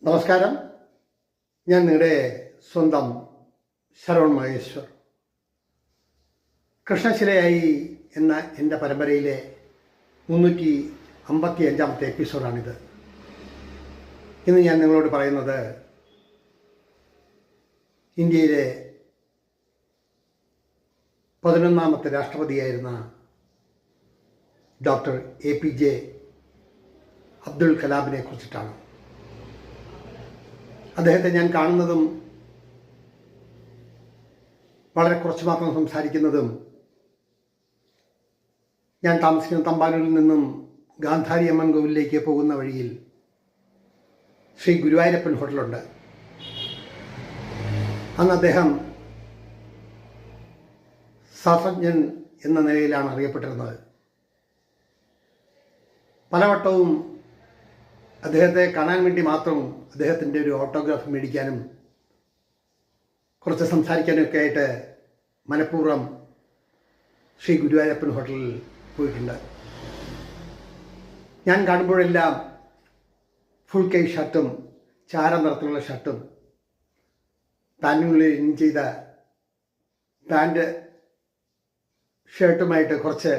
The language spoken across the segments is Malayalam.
നമസ്കാരം. ഞാൻ നിങ്ങളുടെ സ്വന്തം ശരവൺ മഹേശ്വർ. കൃഷ്ണശിലയായി എന്ന എൻ്റെ പരമ്പരയിലെ 355-ാമത്തെ എപ്പിസോഡാണിത്. ഇന്ന് ഞാൻ നിങ്ങളോട് പറയുന്നത് ഇന്ത്യയിലെ 11ാമത്തെ രാഷ്ട്രപതിയായിരുന്ന ഡോക്ടർ APJ അബ്ദുൽ കലാമിനെ കുറിച്ചിട്ടാണ്. അദ്ദേഹത്തെ ഞാൻ കാണുന്നതും വളരെ കുറച്ച് മാത്രം സംസാരിക്കുന്നതും ഞാൻ താമസിക്കുന്ന തമ്പാനൂരിൽ നിന്നും ഗാന്ധാരി അമ്മൻ കോവിലിലേക്ക് പോകുന്ന വഴിയിൽ ശ്രീ ഗുരുവായൂരപ്പൻ ഹോട്ടലുണ്ട്. അന്ന് അദ്ദേഹം ശാസ്ത്രജ്ഞൻ എന്ന നിലയിലാണ് അറിയപ്പെട്ടിരുന്നത്. പലവട്ടവും അദ്ദേഹത്തെ കാണാൻ വേണ്ടി മാത്രം അദ്ദേഹത്തിൻ്റെ ഒരു ഓട്ടോഗ്രാഫ് മേടിക്കാനും കുറച്ച് സംസാരിക്കാനും ഒക്കെ ആയിട്ട് മനഃപൂർവ്വം ശ്രീ ഗുരുവായൂരപ്പൻ ഹോട്ടലിൽ പോയിട്ടുണ്ട്. ഞാൻ കാണുമ്പോഴെല്ലാം ഫുൾ കൈ ഷർട്ടും ചാര നിറത്തിലുള്ള ഷർട്ടും പാൻറ്റിനുള്ളിൽ ഇൻ ചെയ്ത പാൻറ്റ് ഷർട്ടുമായിട്ട് കുറച്ച്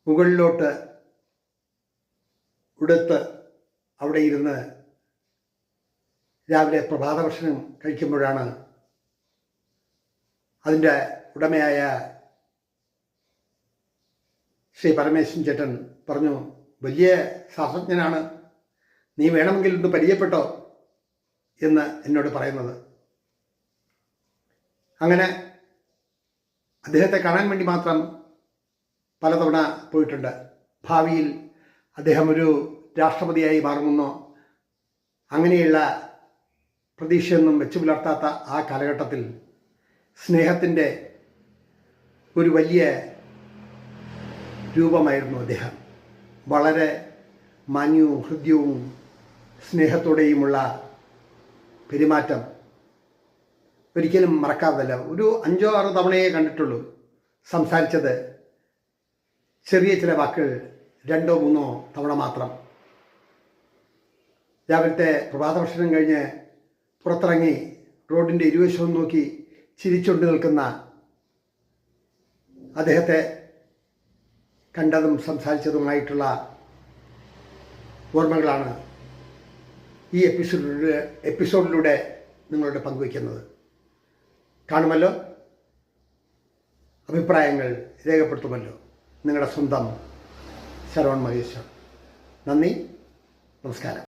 മുകളിലോട്ട് ഉടുത്ത് അവിടെ ഇരുന്ന് രാവിലെ പ്രഭാത ഭക്ഷണം കഴിക്കുമ്പോഴാണ് അതിൻ്റെ ഉടമയായ ശ്രീ പരമേശ്വരൻ ചേട്ടൻ പറഞ്ഞു, വലിയ ശാസ്ത്രജ്ഞനാണ്, നീ വേണമെങ്കിൽ ഒന്ന് പരിചയപ്പെട്ടോ എന്ന് എന്നോട് പറയുന്നത്. അങ്ങനെ അദ്ദേഹത്തെ കാണാൻ വേണ്ടി മാത്രം പലതവണ പോയിട്ടുണ്ട്. ഭാവിയിൽ അദ്ദേഹം ഒരു രാഷ്ട്രപതിയായി മാറുമെന്നോ അങ്ങനെയുള്ള പ്രതീക്ഷയൊന്നും വെച്ചു പുലർത്താത്ത ആ കാലഘട്ടത്തിൽ സ്നേഹത്തിൻ്റെ ഒരു വലിയ രൂപമായിരുന്നു അദ്ദേഹം. വളരെ മാന്യവും ഹൃദ്യവും സ്നേഹത്തോടെയുമുള്ള പെരുമാറ്റം ഒരിക്കലും മറക്കാവതല്ല. ഒരു 5-6 തവണയെ കണ്ടിട്ടുള്ളൂ. സംസാരിച്ചത് ചെറിയ ചില വാക്കുകൾ 2-3 തവണ മാത്രം. രാവിലത്തെ പ്രഭാത ഭക്ഷണം കഴിഞ്ഞ് പുറത്തിറങ്ങി റോഡിൻ്റെ ഇരുവശവും നോക്കി ചിരിച്ചുകൊണ്ട് നിൽക്കുന്ന അദ്ദേഹത്തെ കണ്ടതും സംസാരിച്ചതുമായിട്ടുള്ള ഓർമ്മകളാണ് ഈ എപ്പിസോഡിലൂടെ നിങ്ങളോട് പങ്കുവയ്ക്കുന്നത്. കാണുമല്ലോ, അഭിപ്രായങ്ങൾ രേഖപ്പെടുത്തുമല്ലോ. നിങ്ങളുടെ സ്വന്തം ശരവൺ മഹേശ്വർ. നന്ദി, നമസ്കാരം.